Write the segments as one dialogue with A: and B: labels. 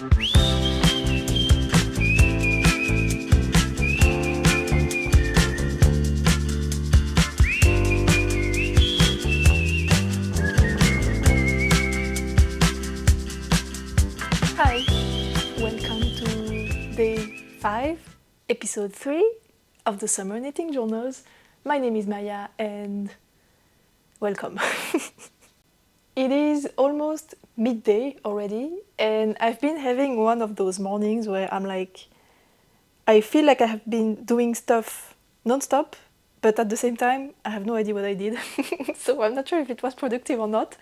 A: Hi, welcome to day 5, episode 3 of the Summer Knitting Journals. My name is Maya and welcome. It is almost midday already and I've been having one of those mornings where I feel like I have been doing stuff non-stop, but at the same time I have no idea what I did. So I'm not sure if it was productive or not.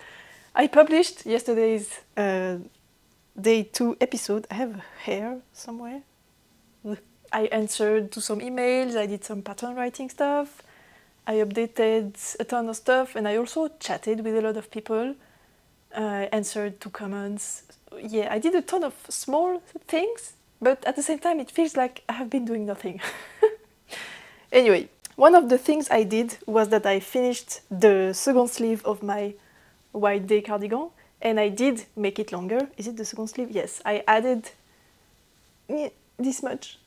A: I published yesterday's day 2 episode. I have hair somewhere. I answered to some emails, I did some pattern writing stuff, I updated a ton of stuff, and I also chatted with a lot of people, answered to comments. Yeah, I did a ton of small things, but at the same time it feels like I have been doing nothing. Anyway, one of the things I did was that I finished the second sleeve of my white day cardigan, and I did make it longer. Is it the second sleeve? Yes, I added this much.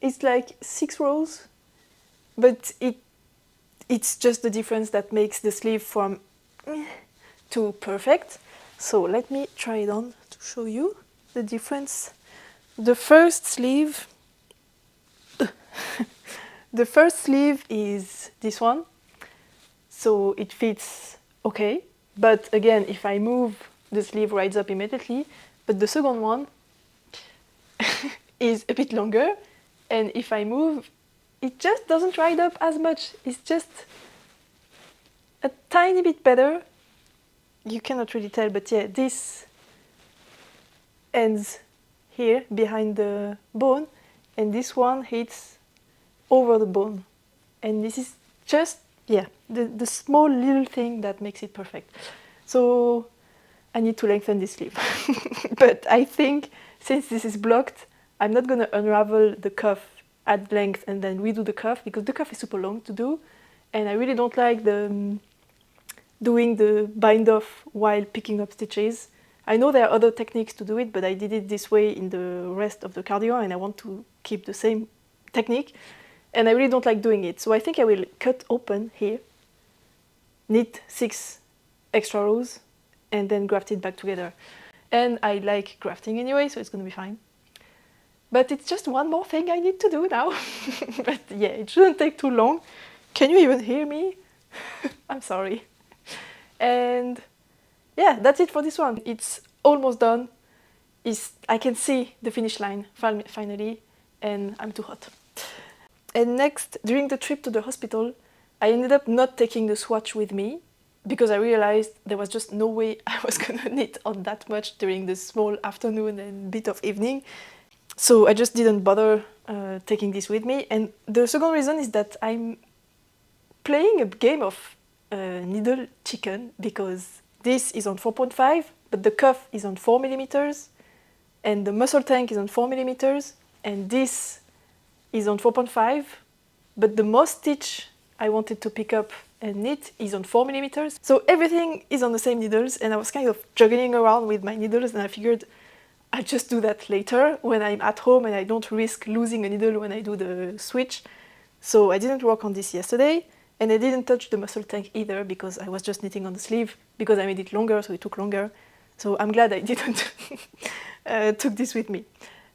A: It's like 6 rows, but it's just the difference that makes the sleeve from to perfect. So let me try it on to show you the difference. The first sleeve the first sleeve is this one, so it fits okay. But again, if I move, the sleeve rides up immediately. But the second one is a bit longer, and if I move, it just doesn't ride up as much. It's just a tiny bit better. You cannot really tell, but yeah, this ends here behind the bone, and this one hits over the bone. And this is just, yeah, the small little thing that makes it perfect. So I need to lengthen this sleeve. But I think since this is blocked, I'm not going to unravel the cuff at length and then redo the cuff, because the cuff is super long to do, and I really don't like doing the bind off while picking up stitches. I know there are other techniques to do it, but I did it this way in the rest of the cardigan and I want to keep the same technique, and I really don't like doing it. So I think I will cut open here, knit 6 extra rows, and then graft it back together. And I like grafting anyway, so it's going to be fine. But it's just one more thing I need to do now. But yeah, it shouldn't take too long. Can you even hear me? I'm sorry. And yeah, that's it for this one. It's almost done. I can see the finish line finally, and I'm too hot. And next, during the trip to the hospital, I ended up not taking the swatch with me because I realized there was just no way I was gonna knit on that much during the small afternoon and bit of evening. So I just didn't bother taking this with me. And the second reason is that I'm playing a game of needle chicken, because this is on 4.5, but the cuff is on 4 millimeters, and the muscle tank is on 4 millimeters, and this is on 4.5, but the most stitch I wanted to pick up and knit is on 4 millimeters. So everything is on the same needles, and I was kind of juggling around with my needles, and I figured I'll just do that later when I'm at home and I don't risk losing a needle when I do the switch. So I didn't work on this yesterday, and I didn't touch the muscle tank either because I was just knitting on the sleeve because I made it longer, so it took longer. So I'm glad I didn't took this with me.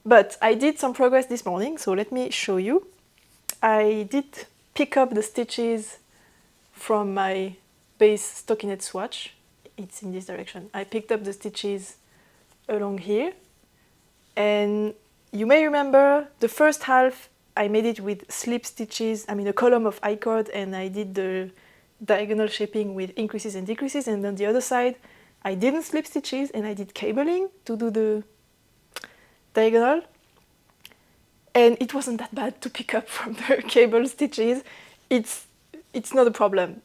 A: But I did some progress this morning, so let me show you. I did pick up the stitches from my base stockinette swatch. It's in this direction. I picked up the stitches along here, and you may remember the first half I made it with slip stitches, a column of I-cord, and I did the diagonal shaping with increases and decreases, and on the other side I didn't slip stitches and I did cabling to do the diagonal, and it wasn't that bad to pick up from the cable stitches. It's not a problem.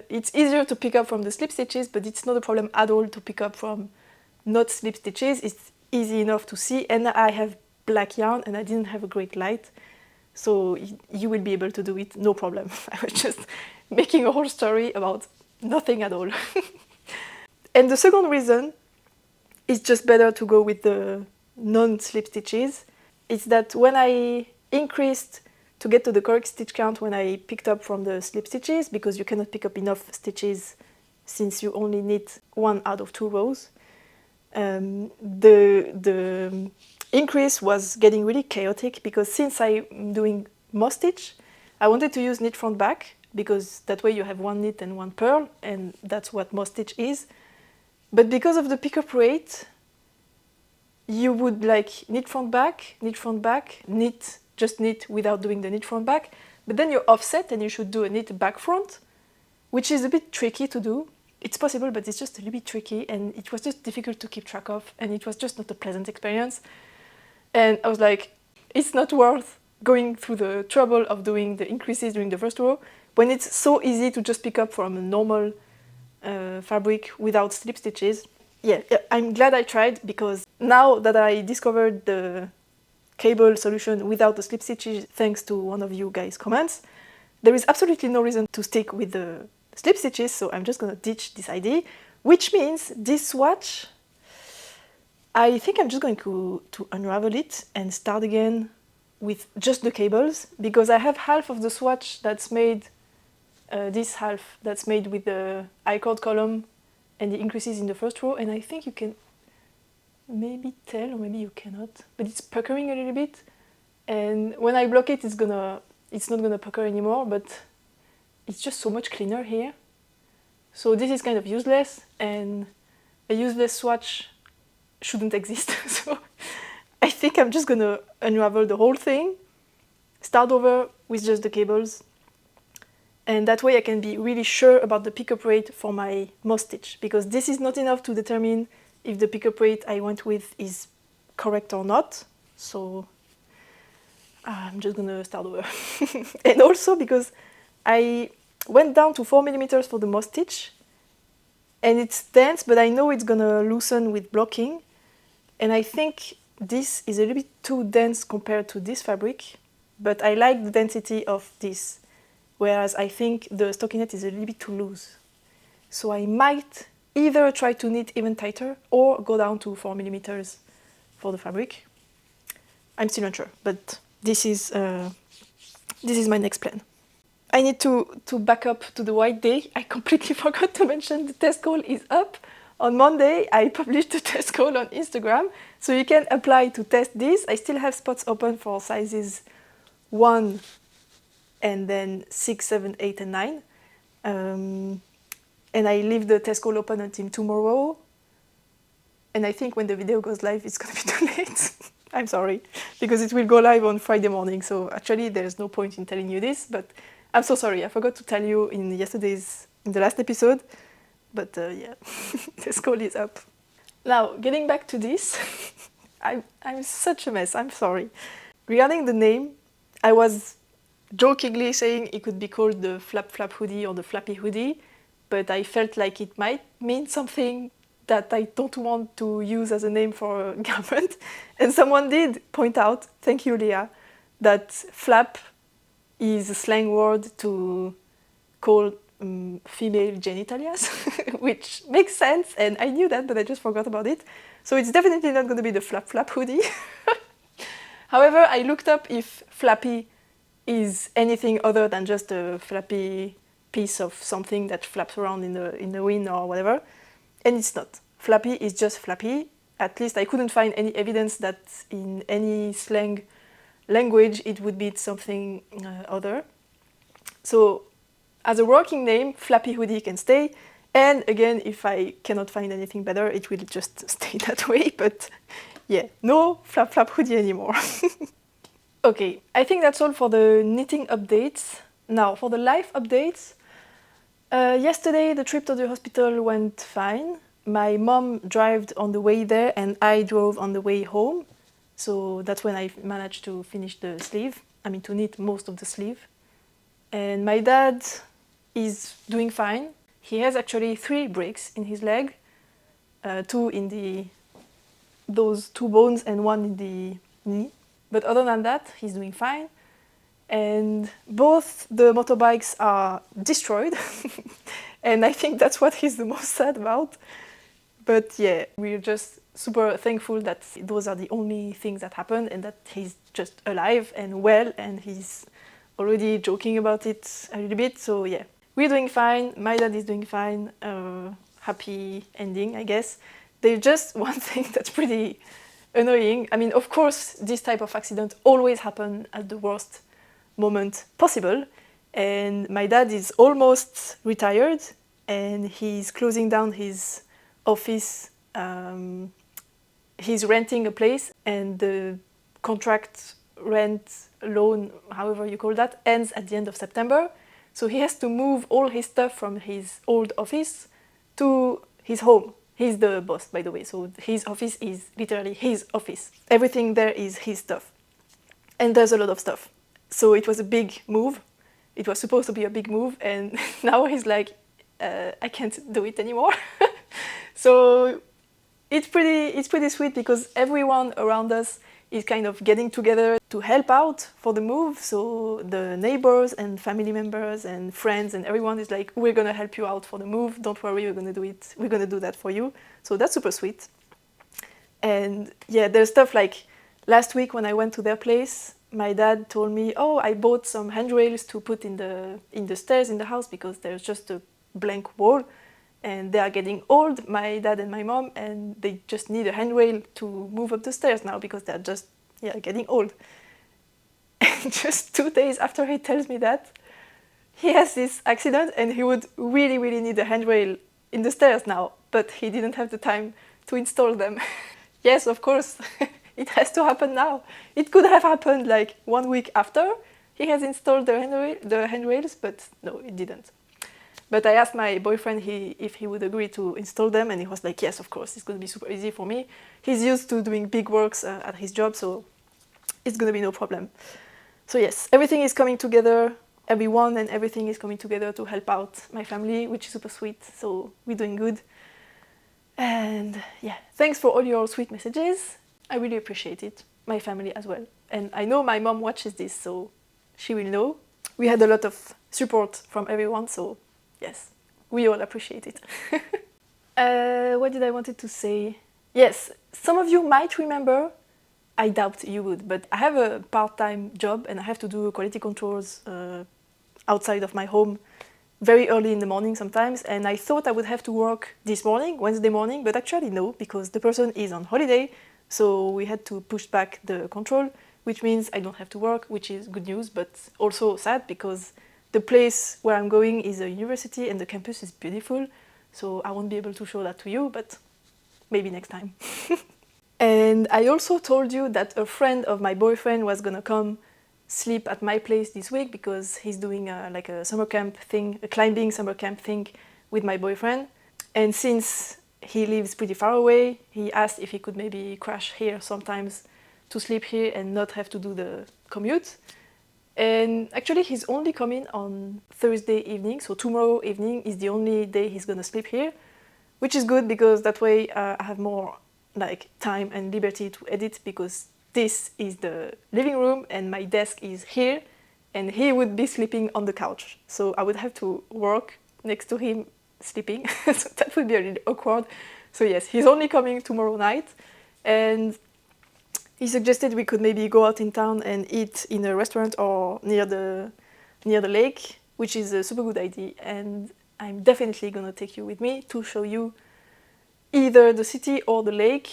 A: It's easier to pick up from the slip stitches, but it's not a problem at all to pick up from not slip stitches. It's easy enough to see, and I have black yarn and I didn't have a great light, so you will be able to do it, no problem. I was just making a whole story about nothing at all. And the second reason is just better to go with the non-slip stitches. It's that when I increased to get to the correct stitch count when I picked up from the slip stitches, because you cannot pick up enough stitches since you only knit 1 out of 2 rows, the increase was getting really chaotic, because since I'm doing moss stitch, I wanted to use knit front back, because that way you have 1 knit and 1 purl, and that's what moss stitch is. But because of the pickup rate, you would like knit front back, knit, just knit without doing the knit front back, but then you're offset and you should do a knit back front, which is a bit tricky to do. It's possible, but it's just a little bit tricky, and it was just difficult to keep track of, and it was just not a pleasant experience. And I was like, it's not worth going through the trouble of doing the increases during the first row when it's so easy to just pick up from a normal fabric without slip stitches. Yeah, I'm glad I tried, because now that I discovered the cable solution without the slip stitches, thanks to one of you guys' comments, there is absolutely no reason to stick with the slip stitches, so I'm just gonna ditch this idea, which means this swatch, I think I'm just going to unravel it and start again with just the cables, because I have half of the swatch that's made, this half that's made with the I-cord column and the increases in the first row, and I think you can maybe tell, or maybe you cannot, but it's puckering a little bit, and when I block it, it's not gonna pucker anymore, but it's just so much cleaner here. So this is kind of useless, and a useless swatch shouldn't exist. So I think I'm just gonna unravel the whole thing, start over with just the cables, and that way I can be really sure about the pickup rate for my moss stitch, because this is not enough to determine if the pickup rate I went with is correct or not. So I'm just gonna start over. And also because I went down to 4 millimeters for the moss stitch, and it's dense, but I know it's gonna loosen with blocking, and I think this is a little bit too dense compared to this fabric, but I like the density of this, whereas I think the stockinette is a little bit too loose. So I might either try to knit even tighter or go down to 4 millimeters for the fabric. I'm still unsure, but this is my next plan. I need to back up to the white day. I completely forgot to mention the test goal is up. On Monday, I published the test goal on Instagram, so you can apply to test this. I still have spots open for sizes 1 and then 6, 7, 8, and 9. And I leave the test goal open until tomorrow. And I think when the video goes live, it's gonna be too late. I'm sorry, because it will go live on Friday morning. So actually, there's no point in telling you this, but I'm so sorry. I forgot to tell you in the last episode. But yeah, the goal is up. Now, getting back to this, I'm such a mess. I'm sorry. Regarding the name, I was jokingly saying it could be called the Flap Flap hoodie or the Flappy hoodie, but I felt like it might mean something that I don't want to use as a name for a garment. And someone did point out, thank you Leah, that flap is a slang word to call female genitalias, which makes sense, and I knew that, but I just forgot about it. So it's definitely not going to be the Flap Flap hoodie. However, I looked up if flappy is anything other than just a flappy piece of something that flaps around in the wind or whatever, and it's not. Flappy is just flappy. At least I couldn't find any evidence that in any slang language it would be something other. So as a working name, Flappy hoodie can stay, and again, if I cannot find anything better, it will just stay that way, but yeah, no Flap Flap hoodie anymore. Okay, I think that's all for the knitting updates. Now, for the life updates, yesterday the trip to the hospital went fine. My mom drove on the way there and I drove on the way home. So that's when I managed to finish the sleeve, to knit most of the sleeve. And my dad is doing fine. He has actually 3 breaks in his leg, 2 in those 2 bones and 1 in the knee. But other than that, he's doing fine. And both the motorbikes are destroyed. And I think that's what he's the most sad about. But yeah, we're just super thankful that those are the only things that happened and that he's just alive and well, and he's already joking about it a little bit. So yeah, we're doing fine. My dad is doing fine. Happy ending, I guess. There's just one thing that's pretty annoying. I mean, of course, this type of accident always happen at the worst moment possible. And my dad is almost retired, and he's closing down his office. He's renting a place, and the contract rent loan, however you call that, ends at the end of September. So he has to move all his stuff from his old office to his home. He's the boss, by the way, so his office is literally his office. Everything there is his stuff. And there's a lot of stuff. So it was a big move. It was supposed to be a big move, and now he's like, I can't do it anymore. So it's pretty sweet because everyone around us is kind of getting together to help out for the move. So the neighbors and family members and friends and everyone is like, we're gonna help you out for the move. Don't worry, we're gonna do it. We're gonna do that for you. So that's super sweet. And yeah, there's stuff like last week when I went to their place, my dad told me, oh, I bought some handrails to put in the stairs in the house because there's just a blank wall. And they are getting old, my dad and my mom, and they just need a handrail to move up the stairs now because they're just getting old. And just 2 days after he tells me that, he has this accident and he would really, really need a handrail in the stairs now, but he didn't have the time to install them. Yes, of course, it has to happen now. It could have happened like 1 week after he has installed the handrails, but no, it didn't. But I asked my boyfriend if he would agree to install them, and he was like, yes, of course, it's going to be super easy for me. He's used to doing big works at his job, so it's going to be no problem. So yes, everything is coming together, everyone and everything is coming together to help out my family, which is super sweet, so we're doing good. And yeah, thanks for all your sweet messages. I really appreciate it, my family as well. And I know my mom watches this, so she will know. We had a lot of support from everyone, so yes, we all appreciate it. What did I wanted to say? Yes, some of you might remember, I doubt you would, but I have a part-time job and I have to do quality controls outside of my home very early in the morning sometimes, and I thought I would have to work this morning, Wednesday morning, but actually no, because the person is on holiday, so we had to push back the control, which means I don't have to work, which is good news, but also sad because the place where I'm going is a university and the campus is beautiful, so I won't be able to show that to you, but maybe next time. And I also told you that a friend of my boyfriend was gonna come sleep at my place this week because he's doing like a summer camp thing, a climbing summer camp thing with my boyfriend. And since he lives pretty far away, he asked if he could maybe crash here sometimes to sleep here and not have to do the commute. And actually he's only coming on Thursday evening, so tomorrow evening is the only day he's gonna sleep here, which is good because that way I have more like time and liberty to edit, because this is the living room and my desk is here and he would be sleeping on the couch. So I would have to work next to him sleeping, so that would be a little awkward. So yes, he's only coming tomorrow night, and he suggested we could maybe go out in town and eat in a restaurant or near the lake, which is a super good idea, and I'm definitely gonna take you with me to show you either the city or the lake.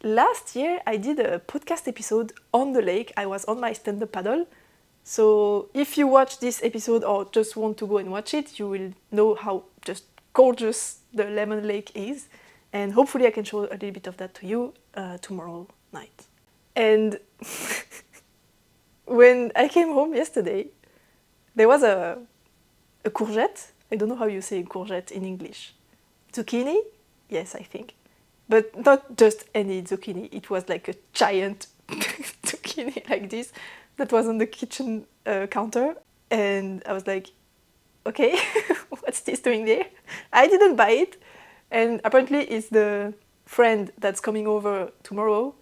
A: Last year I did a podcast episode on the lake. I was on my stand-up paddle. So if you watch this episode or just want to go and watch it, you will know how just gorgeous the Léman Lake is. And hopefully I can show a little bit of that to you tomorrow night. And when I came home yesterday, there was a courgette. I don't know how you say courgette in English. Zucchini? Yes, I think. But not just any zucchini. It was like a giant zucchini like this that was on the kitchen counter. And I was like, okay, what's this doing there? I didn't buy it. And apparently it's the friend that's coming over tomorrow.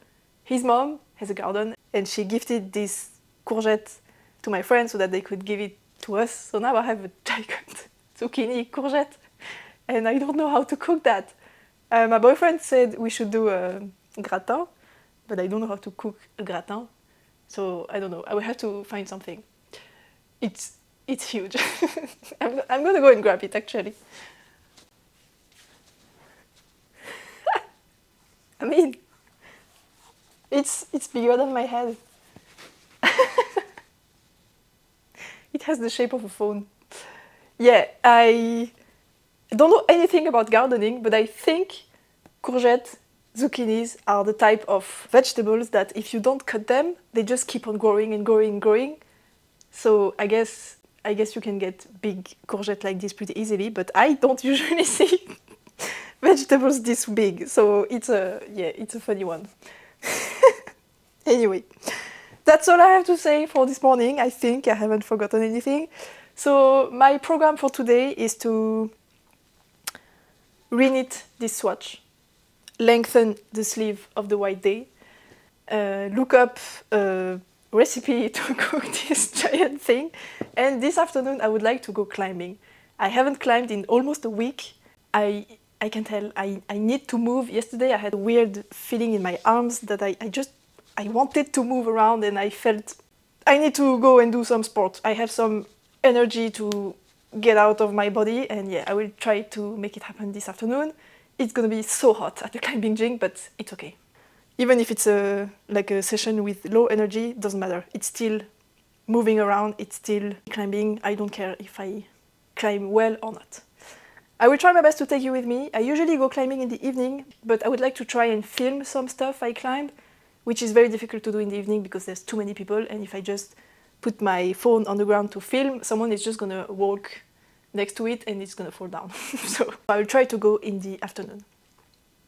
A: His mom has a garden and she gifted this courgette to my friend so that they could give it to us. So now I have a giant zucchini courgette and I don't know how to cook that. My boyfriend said we should do a gratin, but I don't know how to cook a gratin, so I don't know. I will have to find something. It's huge. I'm gonna go and grab it actually. I mean, it's bigger than my head. It has the shape of a phone. Yeah, I don't know anything about gardening, but I think courgettes, zucchinis are the type of vegetables that if you don't cut them, they just keep on growing and growing and growing. So I guess you can get big courgette like this pretty easily, but I don't usually see vegetables this big. So it's a funny one. Anyway, that's all I have to say for this morning. I think I haven't forgotten anything. So my program for today is to reknit this swatch, lengthen the sleeve of the white day, look up a recipe to cook this giant thing, and this afternoon I would like to go climbing. I haven't climbed in almost a week. I can tell I need to move. Yesterday I had a weird feeling in my arms that I wanted to move around, and I felt I need to go and do some sport. I have some energy to get out of my body, and yeah, I will try to make it happen this afternoon. It's gonna be so hot at the climbing gym, but it's okay. Even if it's like a session with low energy, doesn't matter. It's still moving around, it's still climbing. I don't care if I climb well or not. I will try my best to take you with me. I usually go climbing in the evening, but I would like to try and film some stuff I climb, which is very difficult to do in the evening because there's too many people, and if I just put my phone on the ground to film, someone is just gonna walk next to it and it's gonna fall down. So I will try to go in the afternoon.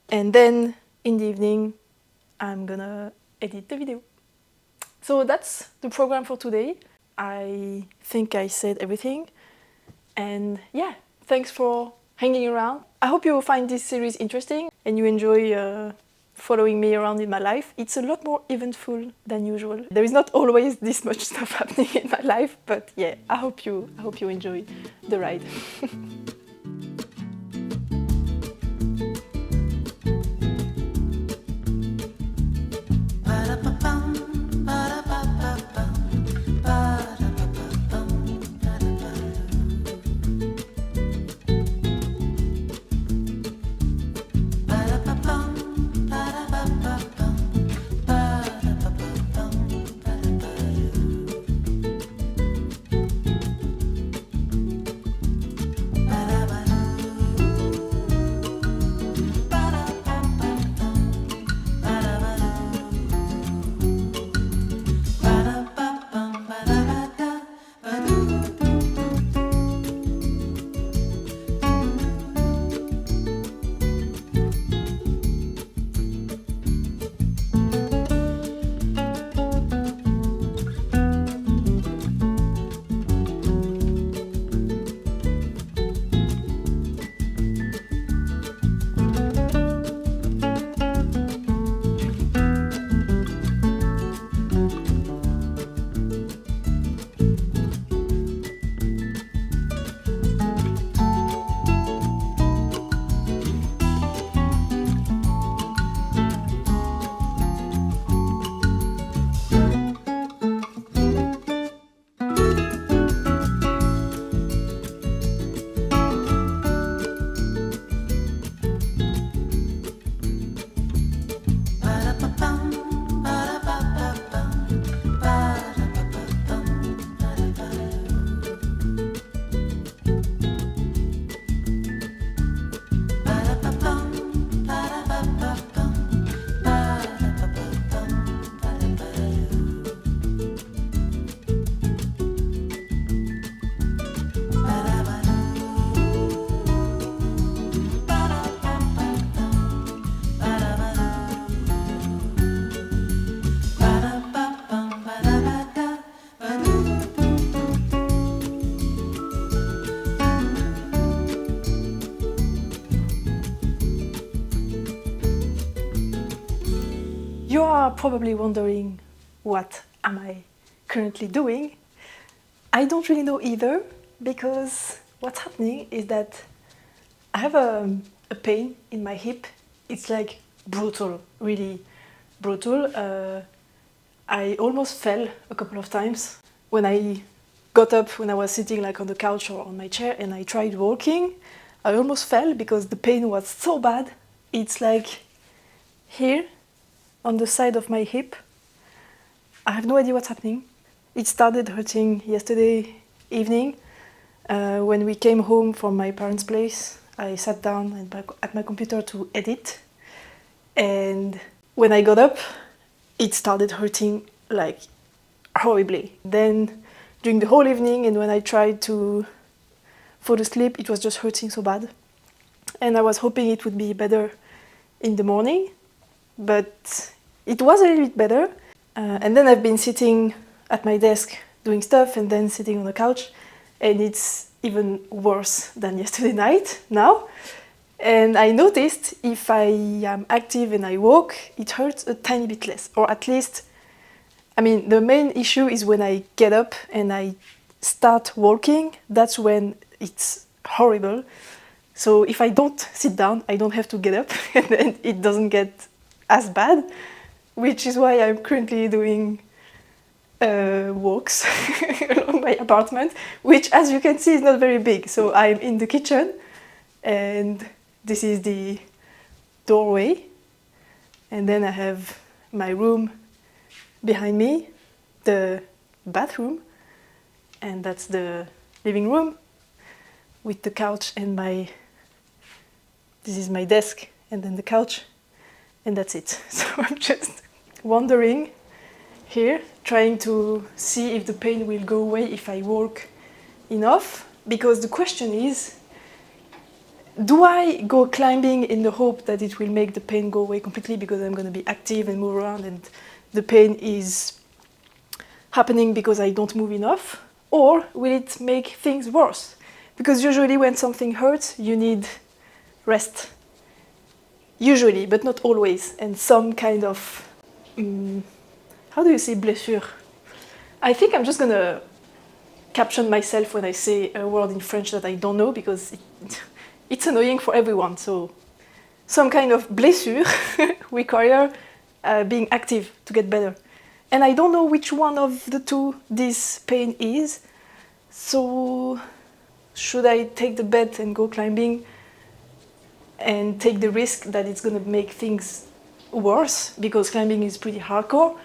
A: And then in the evening, I'm gonna edit the video. So that's the program for today. I think I said everything. And yeah, thanks for hanging around. I hope you find this series interesting and you enjoy following me around in my life. It's a lot more eventful than usual. There is not always this much stuff happening in my life, but yeah, I hope you enjoy the ride. You are probably wondering, what am I currently doing? I don't really know either, because what's happening is that I have a pain in my hip it's like brutal, really brutal. I almost fell a couple of times when I got up, when I was sitting like on the couch or on my chair and I tried walking. I almost fell because the pain was so bad. It's like here on the side of my hip. I have no idea what's happening. It started hurting yesterday evening. When we came home from my parents' place, I sat down at my computer to edit. And when I got up, it started hurting like horribly. Then during the whole evening and when I tried to fall asleep, it was just hurting so bad. And I was hoping it would be better in the morning, but it was a little bit better. And then I've been sitting at my desk doing stuff and then sitting on the couch, and it's even worse than yesterday night now. And I noticed if I am active and I walk, it hurts a tiny bit less, or at least, I mean, the main issue is when I get up and I start walking, that's when it's horrible. So if I don't sit down, I don't have to get up and then it doesn't get as bad, which is why I'm currently doing walks along my apartment, which as you can see is not very big. So I'm in the kitchen and this is the doorway, and then I have my room behind me, the bathroom, and that's the living room with the couch and this is my desk and then the couch, and that's it. So I'm just wandering here, trying to see if the pain will go away if I walk enough, because the question is, do I go climbing in the hope that it will make the pain go away completely because I'm going to be active and move around and the pain is happening because I don't move enough? Or will it make things worse? Because usually when something hurts, you need rest. Usually, but not always. And some kind of, how do you say blessure? I think I'm just going to caption myself when I say a word in French that I don't know, because it's annoying for everyone. So some kind of blessure require being active to get better. And I don't know which one of the two this pain is. So should I take the bet and go climbing and take the risk that it's going to make things worse, because climbing is pretty hardcore?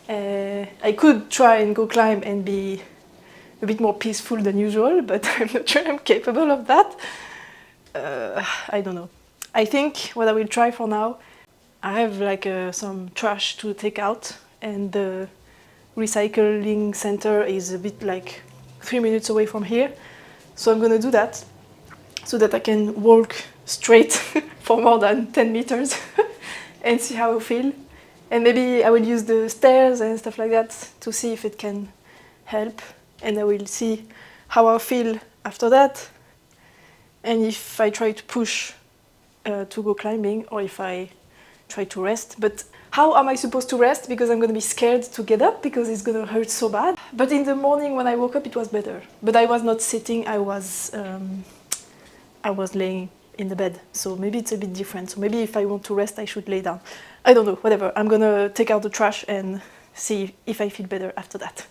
A: I could try and go climb and be a bit more peaceful than usual, but I'm not sure I'm capable of that. I don't know. I think what I will try for now, I have like some trash to take out, and the recycling center is a bit like 3 minutes away from here. So I'm gonna do that so that I can walk straight for more than 10 meters and see how I feel. And maybe I will use the stairs and stuff like that to see if it can help. And I will see how I feel after that. And if I try to push to go climbing, or if I try to rest. But how am I supposed to rest? Because I'm going to be scared to get up because it's going to hurt so bad. But in the morning when I woke up, it was better. But I was not sitting, I was laying in the bed. So maybe it's a bit different. So maybe if I want to rest, I should lay down. I don't know, whatever. I'm going to take out the trash and see if I feel better after that.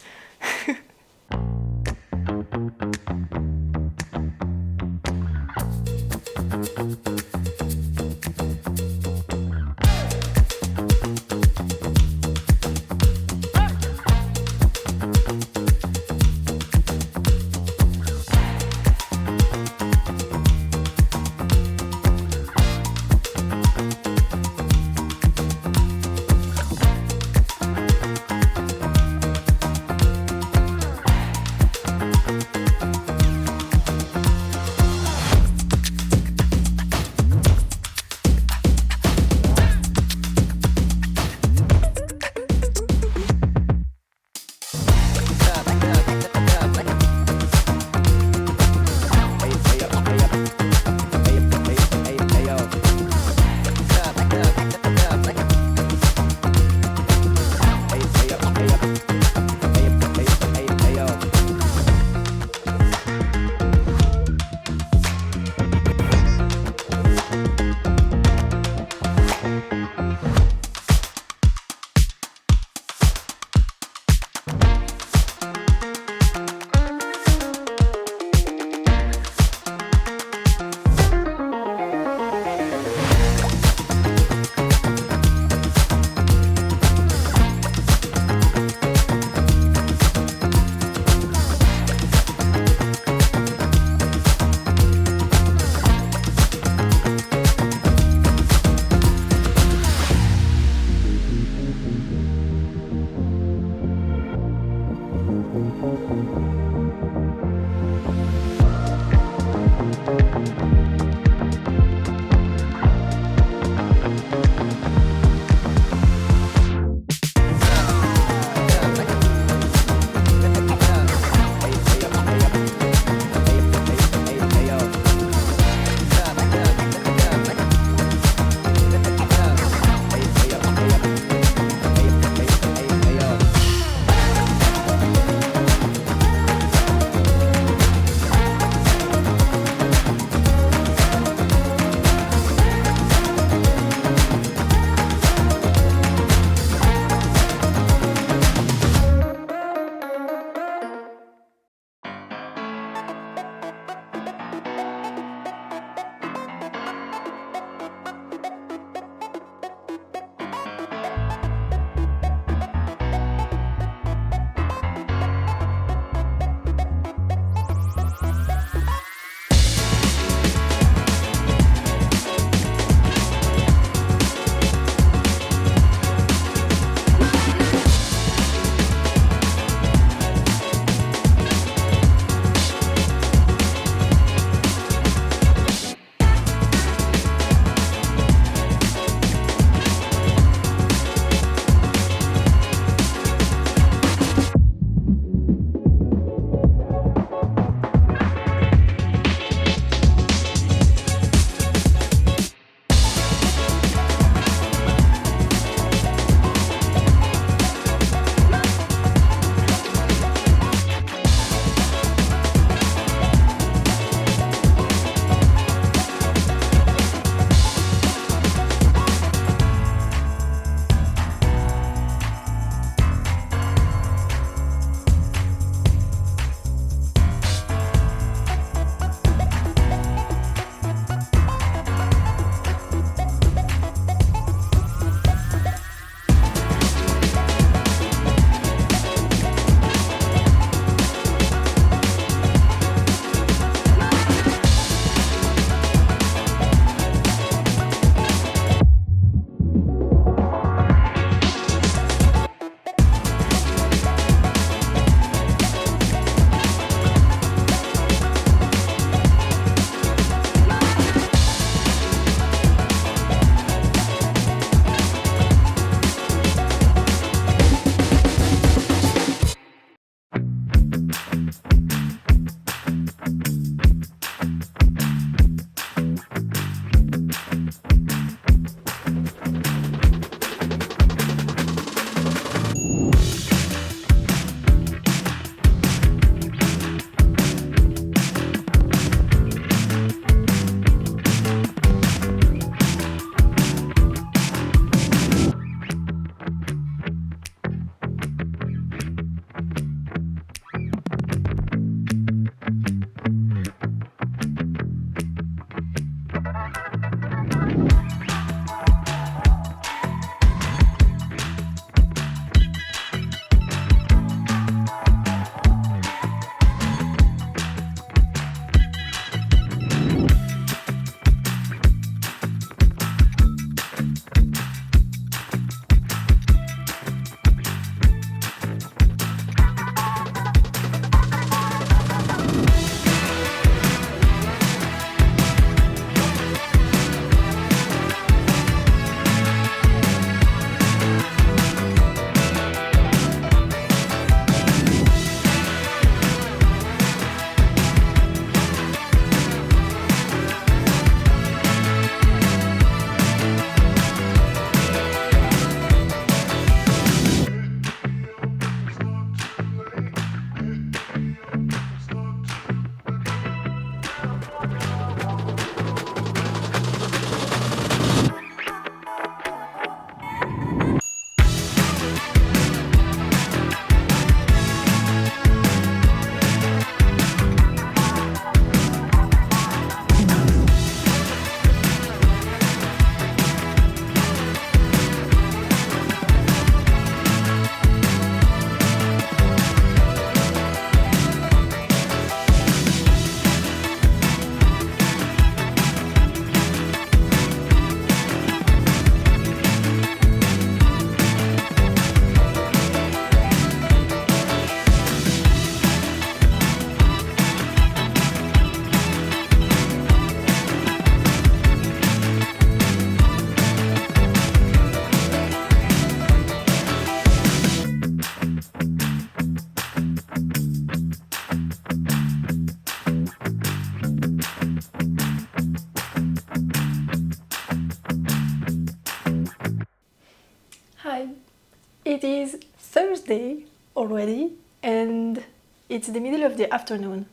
A: it is Thursday already and it's the middle of the afternoon.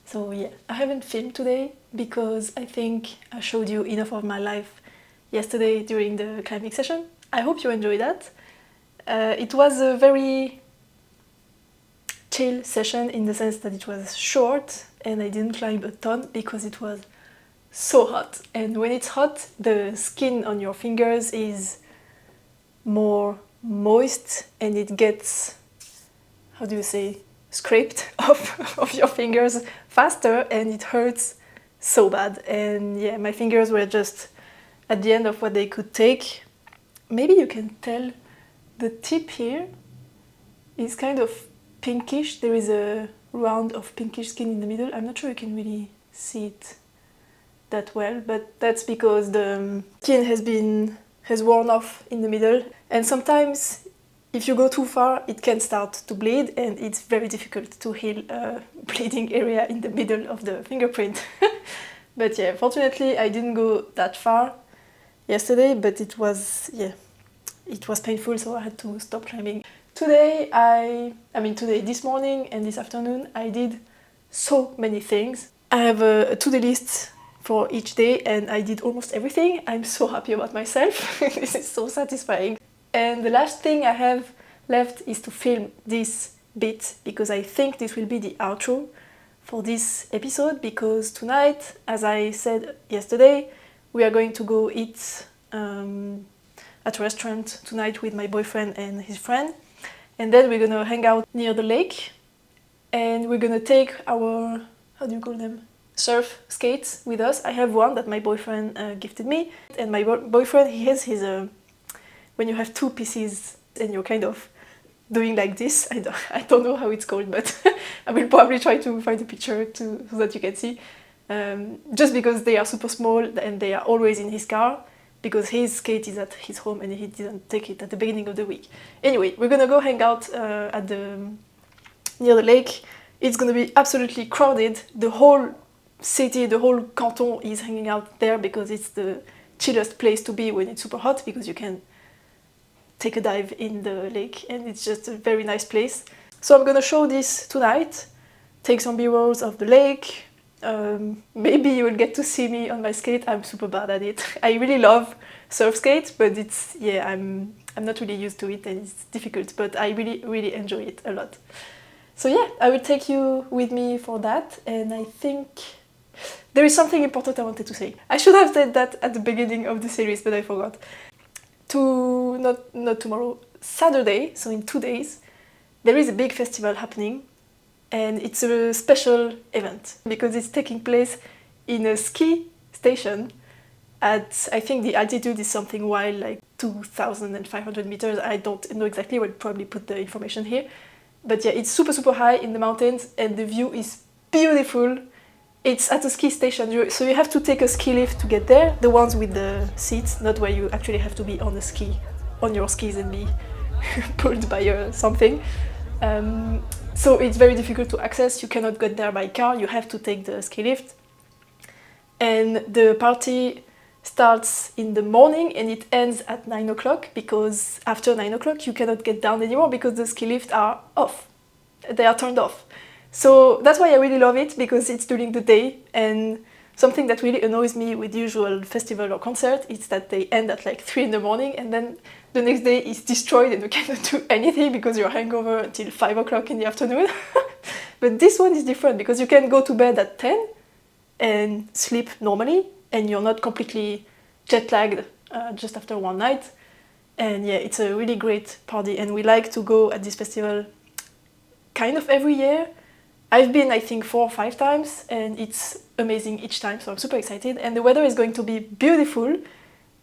A: So yeah, I haven't filmed today because I think I showed you enough of my life yesterday during the climbing session. I hope you enjoyed that. It was a very chill session in the sense that it was short and I didn't climb a ton because it was so hot. And when it's hot, the skin on your fingers is more moist and it gets, how do you say, scraped off of your fingers faster and it hurts so bad. And yeah, my fingers were just at the end of what they could take. Maybe you can tell the tip here is kind of pinkish. There is a round of pinkish skin in the middle. I'm not sure you can really see it that well, but that's because the skin has worn off in the middle. And sometimes if you go too far, it can start to bleed and it's very difficult to heal a bleeding area in the middle of the fingerprint. But yeah, fortunately I didn't go that far yesterday, but it was painful, so I had to stop climbing. Today, this morning and this afternoon, I did so many things. I have a to-do list for each day and I did almost everything. I'm so happy about myself. This is so satisfying. And the last thing I have left is to film this bit because I think this will be the outro for this episode, because tonight, as I said yesterday, we are going to go eat at a restaurant tonight with my boyfriend and his friend. And then we're gonna hang out near the lake and we're gonna take our, how do you call them? Surf skates with us. I have one that my boyfriend gifted me. And my boyfriend, he has his, when you have two pieces and you're kind of doing like this, I don't know how it's called, but I will probably try to find a picture so that you can see. Just because they are super small and they are always in his car, because his skate is at his home and he didn't take it at the beginning of the week. Anyway, we're gonna go hang out near the lake. It's gonna be absolutely crowded. The whole city, the whole canton is hanging out there because it's the chillest place to be when it's super hot, because you can take a dive in the lake and it's just a very nice place. So I'm gonna show this tonight, take some b-rolls of the lake. Maybe you will get to see me on my skate. I'm super bad at it. I really love surf skate, but it's, yeah, I'm not really used to it and it's difficult, but I really enjoy it a lot. So yeah, I will take you with me for that. And I think there is something important I wanted to say. I should have said that at the beginning of the series, but I forgot. Not tomorrow, Saturday, so in 2 days, there is a big festival happening. And it's a special event because it's taking place in a ski station at, I think the altitude is something wild, like 2,500 meters. I don't know exactly, we'll probably put the information here. But yeah, it's super high in the mountains and the view is beautiful. It's at a ski station, so you have to take a ski lift to get there. The ones with the seats, not where you actually have to be on the ski, on your skis and be pulled by something. So it's very difficult to access. You cannot get there by car, you have to take the ski lift. And the party starts in the morning and it ends at 9 o'clock, because after 9 o'clock you cannot get down anymore because the ski lifts are off. They are turned off. So that's why I really love it, because it's during the day. And something that really annoys me with usual festival or concert is that they end at like 3 in the morning and then the next day is destroyed and you cannot do anything because you're hangover until 5 o'clock in the afternoon. But this one is different because you can go to bed at 10 and sleep normally and you're not completely jet lagged just after one night. And yeah, it's a really great party and we like to go at this festival kind of every year. I've been, I think, 4 or 5 times and it's amazing each time, so I'm super excited. And the weather is going to be beautiful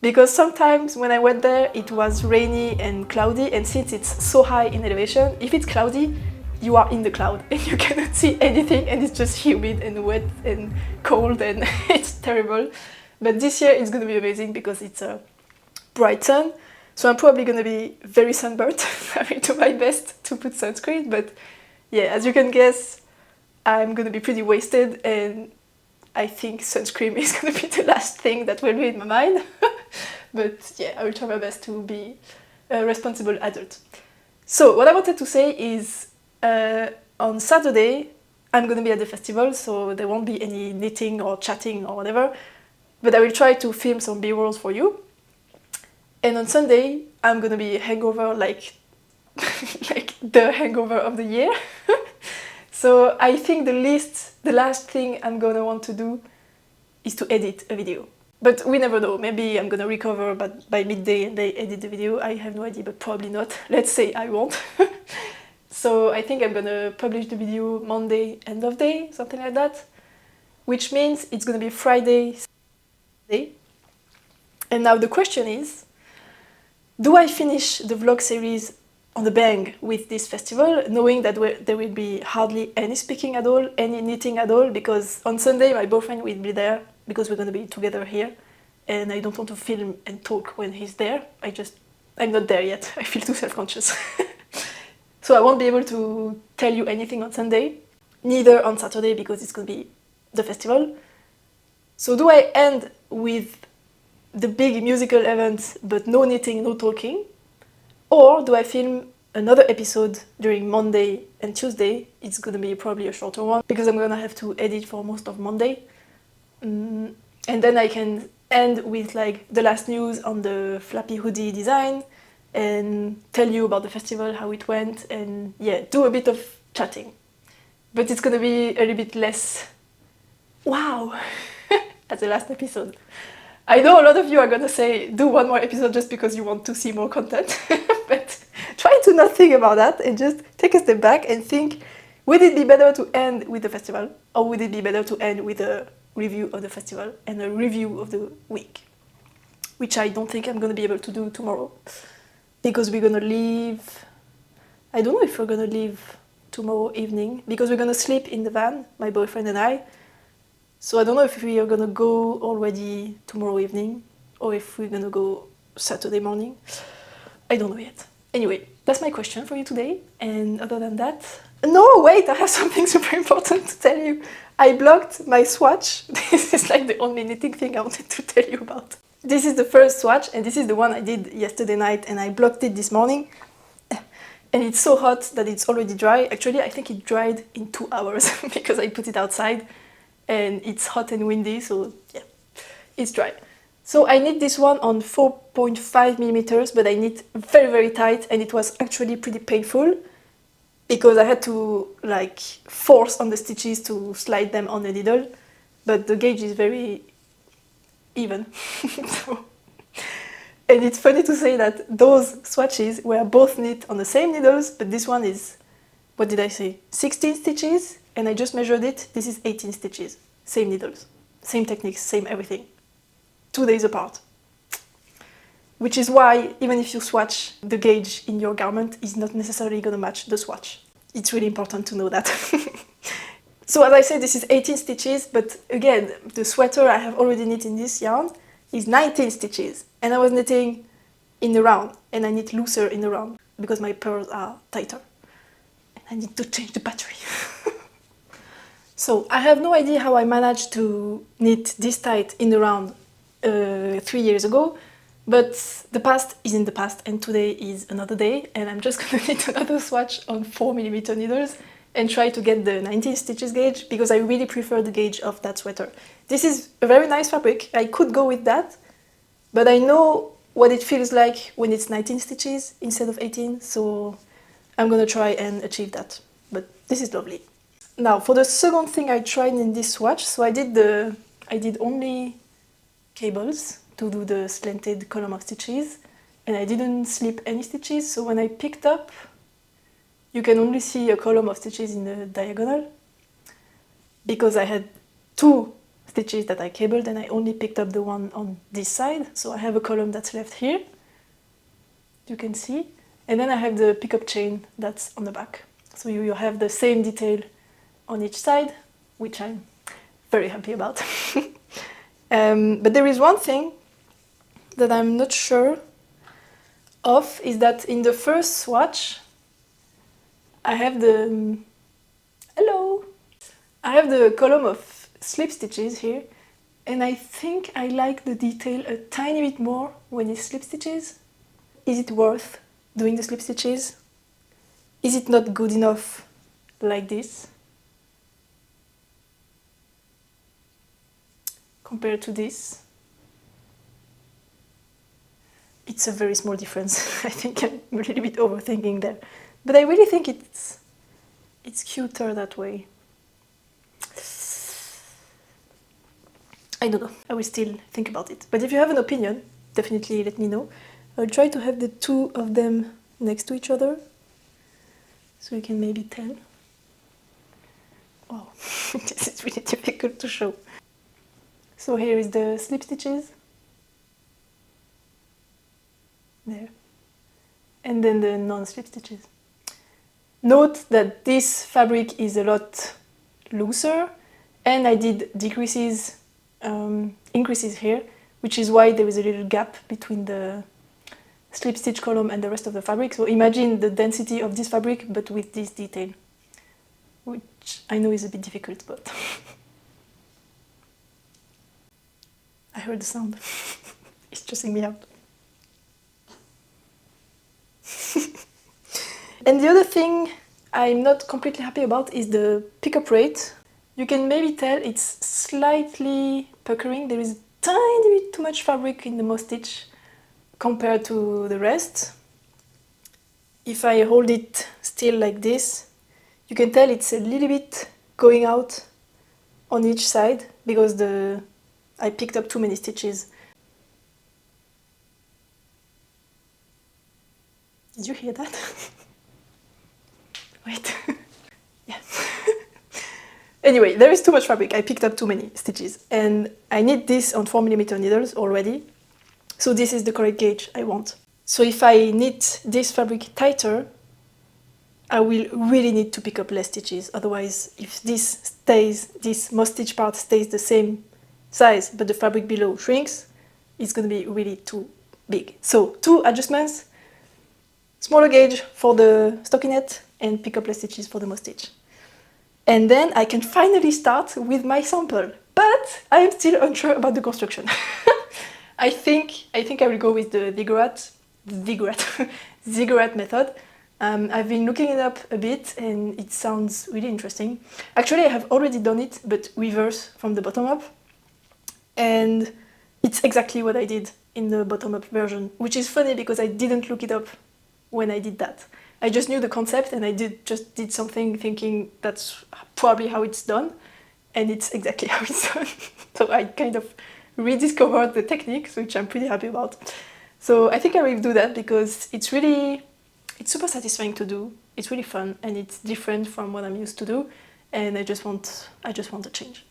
A: because sometimes when I went there it was rainy and cloudy, and since it's so high in elevation, if it's cloudy you are in the cloud and you cannot see anything and it's just humid and wet and cold and it's terrible. But this year it's going to be amazing because it's a bright sun, so I'm probably going to be very sunburnt. I will do my best to put sunscreen, but yeah, as you can guess, I'm going to be pretty wasted and I think sunscreen is going to be the last thing that will be in my mind. But yeah, I will try my best to be a responsible adult. So what I wanted to say is on Saturday I'm going to be at the festival, so there won't be any knitting or chatting or whatever, but I will try to film some B-rolls for you. And on Sunday I'm going to be hangover like like the hangover of the year. So I think the last thing I'm going to want to do is to edit a video. But we never know, maybe I'm gonna recover but by midday and they edit the video, I have no idea, but probably not. Let's say I won't. So I think I'm gonna publish the video Monday, end of day, something like that. Which means it's gonna be Friday, Saturday. And now the question is, do I finish the vlog series on the bang with this festival, knowing that there will be hardly any speaking at all, any knitting at all, because on Sunday my boyfriend will be there, because we're going to be together here, and I don't want to film and talk when he's there. I'm not there yet. I feel too self-conscious. So I won't be able to tell you anything on Sunday, neither on Saturday because it's going to be the festival. So do I end with the big musical event but no knitting, no talking? Or do I film another episode during Monday and Tuesday? It's going to be probably a shorter one because I'm going to have to edit for most of Monday. And then I can end with like the last news on the flappy hoodie design and tell you about the festival, how it went, and yeah, do a bit of chatting. But it's gonna be a little bit less wow as the last episode. I know a lot of you are gonna say do one more episode just because you want to see more content, but try to not think about that and just take a step back and think, would it be better to end with the festival or would it be better to end with a review of the festival and a review of the week, which I don't think I'm going to be able to do tomorrow because we're going to leave. I don't know if we're going to leave tomorrow evening because we're going to sleep in the van, my boyfriend and I. So I don't know if we are going to go already tomorrow evening or if we're going to go Saturday morning. I don't know yet. Anyway, that's my question for you today. And other than that, no, wait, I have something super important to tell you. I blocked my swatch. This is like the only knitting thing I wanted to tell you about. This is the first swatch and this is the one I did yesterday night and I blocked it this morning. And it's so hot that it's already dry. Actually, I think it dried in 2 hours because I put it outside and it's hot and windy, so yeah, it's dry. So I knit this one on 4.5 millimeters, but I knit very, very tight and it was actually pretty painful because I had to like force on the stitches to slide them on the needle, but the gauge is very even. So, and it's funny to say that those swatches were both knit on the same needles, but this one is, what did I say, 16 stitches, and I just measured it, this is 18 stitches. Same needles, same techniques, same everything. 2 days apart. Which is why, even if you swatch, the gauge in your garment is not necessarily going to match the swatch. It's really important to know that. So as I said, this is 18 stitches, but again, the sweater I have already knit in this yarn is 19 stitches. And I was knitting in the round, and I knit looser in the round because my pearls are tighter. And I need to change the battery. So I have no idea how I managed to knit this tight in the round 3 years ago, but the past is in the past and today is another day and I'm just gonna knit another swatch on 4mm needles and try to get the 19 stitches gauge because I really prefer the gauge of that sweater. This is a very nice fabric, I could go with that, but I know what it feels like when it's 19 stitches instead of 18, so I'm gonna try and achieve that, but this is lovely. Now for the second thing I tried in this swatch, so I did only cables to do the slanted column of stitches and I didn't slip any stitches, so when I picked up you can only see a column of stitches in the diagonal because I had 2 stitches that I cabled and I only picked up the one on this side, so I have a column that's left here, you can see, and then I have the pickup chain that's on the back, so you have the same detail on each side, which I'm very happy about. But there is one thing that I'm not sure of, is that in the first swatch I have the I have the column of slip stitches here, and I think I like the detail a tiny bit more when it's slip stitches. is it worth doing the slip stitches? Is it not good enough like this compared to this? It's a very small difference. I think I'm a little bit overthinking there. But I really think it's cuter that way. I don't know. I will still think about it. But if you have an opinion, definitely let me know. I'll try to have the two of them next to each other, so you can maybe tell. Oh, this is really difficult to show. So here is the slip stitches. There. And then the non-slip stitches. Note that this fabric is a lot looser, and I did decreases, increases here, which is why there is a little gap between the slip stitch column and the rest of the fabric. So imagine the density of this fabric, but with this detail, which I know is a bit difficult, but I heard the sound. It's stressing me out. And the other thing I'm not completely happy about is the pickup rate. You can maybe tell it's slightly puckering. There is a tiny bit too much fabric in the most stitch compared to the rest. If I hold it still like this, you can tell it's a little bit going out on each side because I picked up too many stitches. Did you hear that? Wait. Yeah. Anyway, there is too much fabric. I picked up too many stitches, and I need this on 4mm needles already. So this is the correct gauge I want. So if I knit this fabric tighter, I will really need to pick up less stitches. Otherwise, if this most stitch part stays the same size, but the fabric below shrinks, it's going to be really too big. So 2 adjustments: smaller gauge for the stockinette and pick up less stitches for the most stitch. And then I can finally start with my sample. But I am still unsure about the construction. I think I will go with the ziggurat method. I've been looking it up a bit and it sounds really interesting. Actually, I have already done it, but reverse from the bottom up. And it's exactly what I did in the bottom up version, which is funny because I didn't look it up when I did that. I just knew the concept and I just did something thinking that's probably how it's done, and it's exactly how it's done. So I kind of rediscovered the techniques, which I'm pretty happy about. So I think I will do that because it's super satisfying to do. It's really fun and it's different from what I'm used to do, and I just want a change.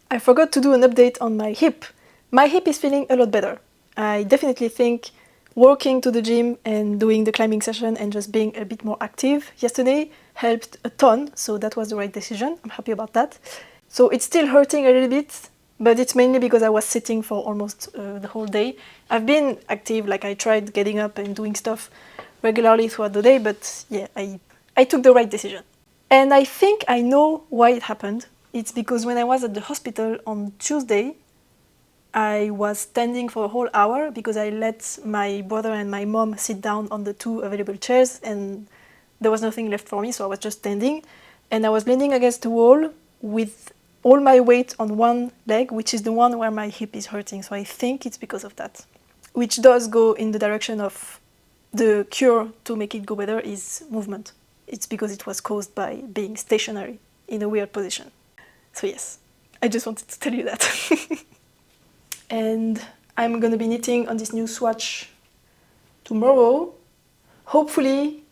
A: I forgot to do an update on my hip. My hip is feeling a lot better. I definitely think walking to the gym and doing the climbing session and just being a bit more active yesterday helped a ton, so that was the right decision. I'm happy about that. So it's still hurting a little bit, but it's mainly because I was sitting for almost the whole day. I've been active, like I tried getting up and doing stuff regularly throughout the day, but yeah, I took the right decision. And I think I know why it happened. It's because when I was at the hospital on Tuesday, I was standing for a whole hour because I let my brother and my mom sit down on the 2 available chairs and there was nothing left for me, so I was just standing. And I was leaning against the wall with all my weight on one leg, which is the one where my hip is hurting. So I think it's because of that, which does go in the direction of the cure to make it go better is movement. It's because it was caused by being stationary in a weird position. So yes, I just wanted to tell you that. And I'm gonna be knitting on this new swatch tomorrow. Hopefully,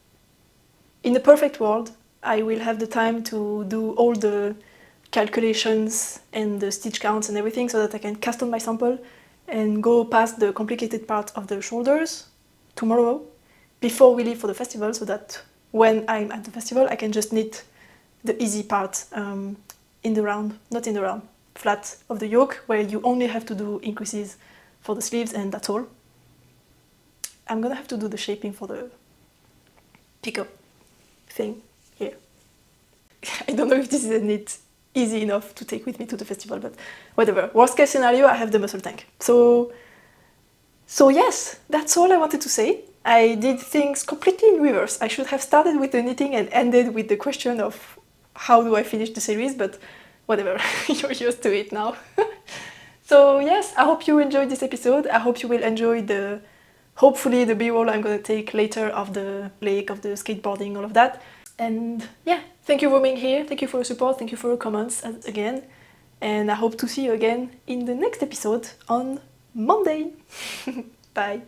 A: in the perfect world, I will have the time to do all the calculations and the stitch counts and everything so that I can cast on my sample and go past the complicated part of the shoulders tomorrow before we leave for the festival, so that when I'm at the festival I can just knit the easy part in the round, not in the round, flat of the yoke, where you only have to do increases for the sleeves and that's all. I'm gonna have to do the shaping for the pickup thing here. I don't know if this is a knit easy enough to take with me to the festival, but whatever. Worst case scenario, I have the muscle tank. So So yes, that's all I wanted to say. I did things completely in reverse. I should have started with the knitting and ended with the question of how do I finish the series, but whatever, you're used to it now. So yes, I hope you enjoyed this episode. I hope you will enjoy hopefully the b-roll I'm gonna take later of the lake, of the skateboarding, all of that. And yeah, thank you for being here. Thank you for your support. Thank you for your comments again. And I hope to see you again in the next episode on Monday. Bye.